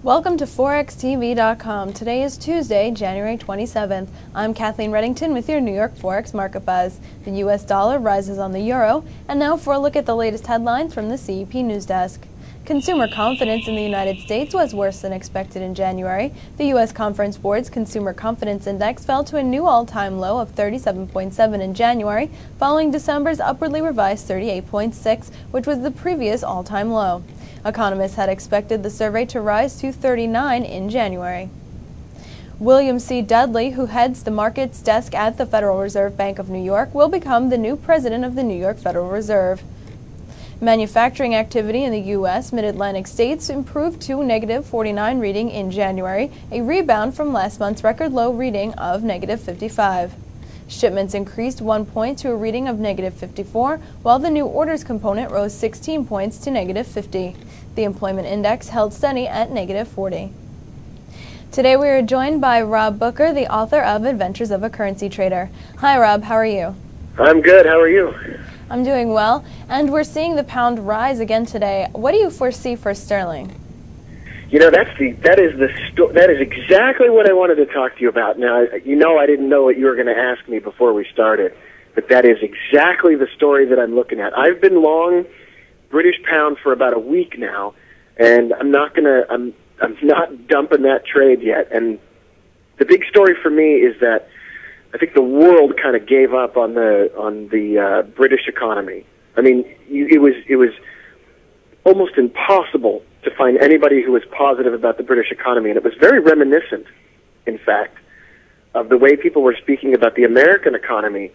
Welcome to ForexTV.com. Today is Tuesday, January 27th. I'm Kathleen Reddington with your New York Forex Market Buzz. The U.S. dollar rises on the euro. And now for a look at the latest headlines from the CEP News Desk. Consumer confidence in the United States was worse than expected in January. The U.S. Conference Board's Consumer Confidence Index fell to a new all-time low of 37.7 in January, following December's upwardly revised 38.6, which was the previous all-time low. Economists had expected the survey to rise to 39 in January. William C. Dudley, who heads the markets desk at the Federal Reserve Bank of New York, will become the new president of the New York Federal Reserve. Manufacturing activity in the U.S. Mid-Atlantic states improved to negative 49 reading in January, a rebound from last month's record low reading of negative 55. Shipments increased 1 point to a reading of negative 54, while the new orders component rose 16 points to negative 50. The employment index held steady at negative 40. Today we are joined by Rob Booker, the author of Adventures of a Currency Trader. Hi Rob, how are you? I'm good, how are you? I'm doing well, and we're seeing the pound rise again today. What do you foresee for sterling? You know, that is exactly what I wanted to talk to you about. Now, you know I didn't know what you were going to ask me before we started, but that is exactly the story that I'm looking at. I've been long British pound for about a week now, and I'm not dumping that trade yet. And the big story for me is that I think the world kind of gave up on the British economy. I mean, it was almost impossible to find anybody who was positive about the British economy, and it was very reminiscent, in fact, of the way people were speaking about the American economy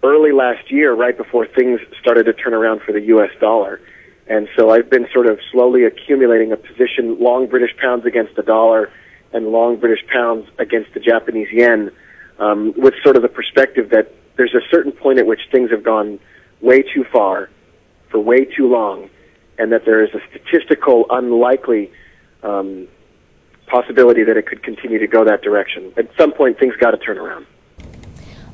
early last year, right before things started to turn around for the U.S. dollar. And so I've been sort of slowly accumulating a position long British pounds against the dollar and long British pounds against the Japanese yen, with sort of the perspective that there's a certain point at which things have gone way too far for way too long, and that there is a statistical unlikely possibility that it could continue to go that direction. At some point, things got to turn around.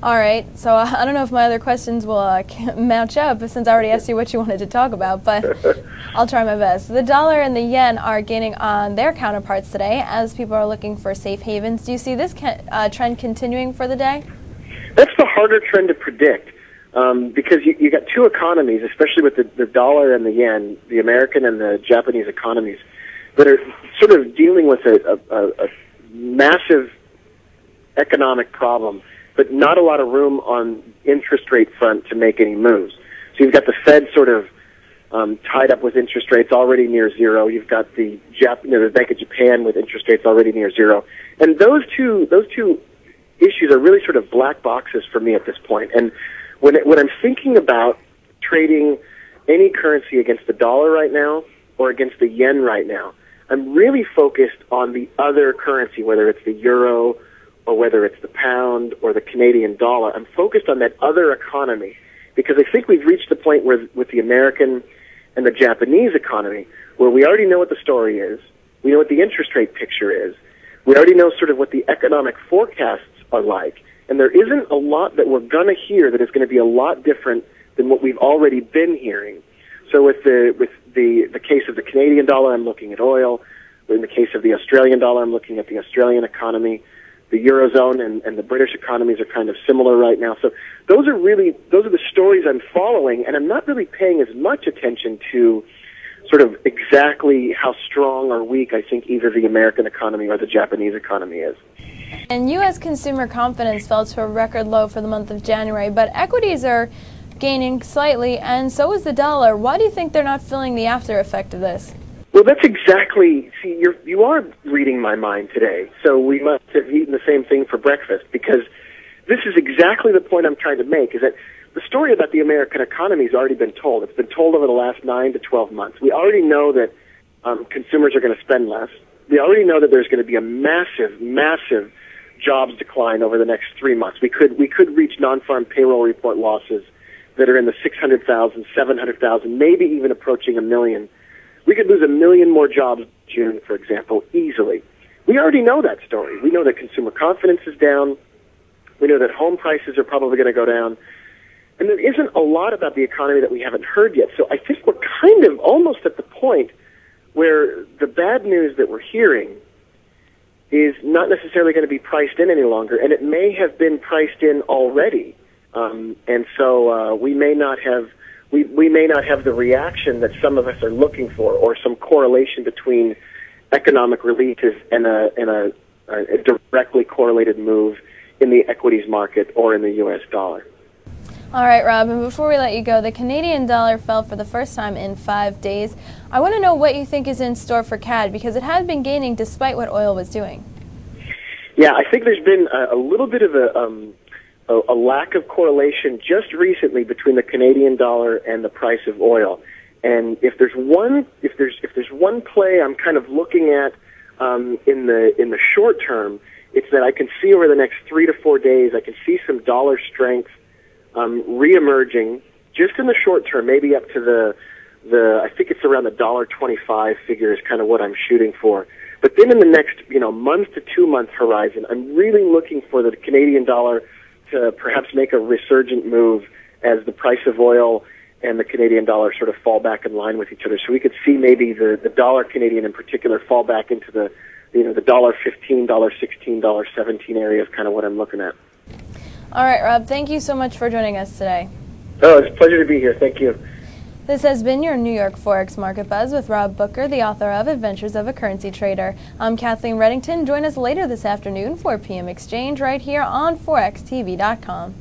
All right, so I don't know if my other questions will match up, since I already asked you what you wanted to talk about, but I'll try my best. The dollar and the yen are gaining on their counterparts today as people are looking for safe havens. Do you see this trend continuing for the day? That's the harder trend to predict. Because you got two economies, especially with the dollar and the yen, the American and the Japanese economies, that are sort of dealing with a massive economic problem, but not a lot of room on interest rate front to make any moves. So you've got the Fed sort of tied up with interest rates already near zero. You've got the Bank of Japan with interest rates already near zero, and those two issues are really sort of black boxes for me at this point. And when I'm thinking about trading any currency against the dollar right now or against the yen right now, I'm really focused on the other currency, whether it's the euro or whether it's the pound or the Canadian dollar. I'm focused on that other economy because I think we've reached the point where, with the American and the Japanese economy, where we already know what the story is, we know what the interest rate picture is, we already know sort of what the economic forecasts are like. And there isn't a lot that we're going to hear that is going to be a lot different than what we've already been hearing. So with the case of the Canadian dollar, I'm looking at oil. In the case of the Australian dollar, I'm looking at the Australian economy. The Eurozone and the British economies are kind of similar right now. So those are the stories I'm following, and I'm not really paying as much attention to sort of exactly how strong or weak I think either the American economy or the Japanese economy is. And U.S. consumer confidence fell to a record low for the month of January, but equities are gaining slightly, and so is the dollar. Why do you think they're not feeling the after effect of this? Well, that's exactly, see, you are reading my mind today, so we must have eaten the same thing for breakfast, because this is exactly the point I'm trying to make, is that the story about the American economy has already been told. It's been told over the last 9 to 12 months. We already know that consumers are going to spend less. We already know that there's going to be a massive jobs decline over the next 3 months. We could reach non-farm payroll report losses that are in the 600,000, 700,000, maybe even approaching 1 million. We could lose 1 million more jobs in June, for example, easily. We already know that story. We know that consumer confidence is down. We know that home prices are probably going to go down. And there isn't a lot about the economy that we haven't heard yet. So I think we're kind of almost at the point where the bad news that we're hearing is not necessarily going to be priced in any longer, and it may have been priced in already. And so we may not have the reaction that some of us are looking for, or some correlation between economic releases and a directly correlated move in the equities market or in the U.S. dollar. All right, Rob, and before we let you go, the Canadian dollar fell for the first time in 5 days. I want to know what you think is in store for CAD, because it has been gaining despite what oil was doing. Yeah, I think there's been a little bit of a lack of correlation just recently between the Canadian dollar and the price of oil. And if there's one play I'm kind of looking at in the short term, it's that I can see over the next 3 to 4 days, I can see some dollar strength reemerging just in the short term, maybe up to the I think it's around the $1.25 figure is kind of what I'm shooting for. But then in the next month to 2 month horizon, I'm really looking for the Canadian dollar to perhaps make a resurgent move as the price of oil and the Canadian dollar sort of fall back in line with each other. So we could see maybe the dollar Canadian in particular fall back into the the $1.15, $1.16, $1.17 area is kind of what I'm looking at. All right, Rob, thank you so much for joining us today. Oh, it's a pleasure to be here. Thank you. This has been your New York Forex Market Buzz with Rob Booker, the author of Adventures of a Currency Trader. I'm Kathleen Reddington. Join us later this afternoon, 4 p.m. exchange, right here on ForexTV.com.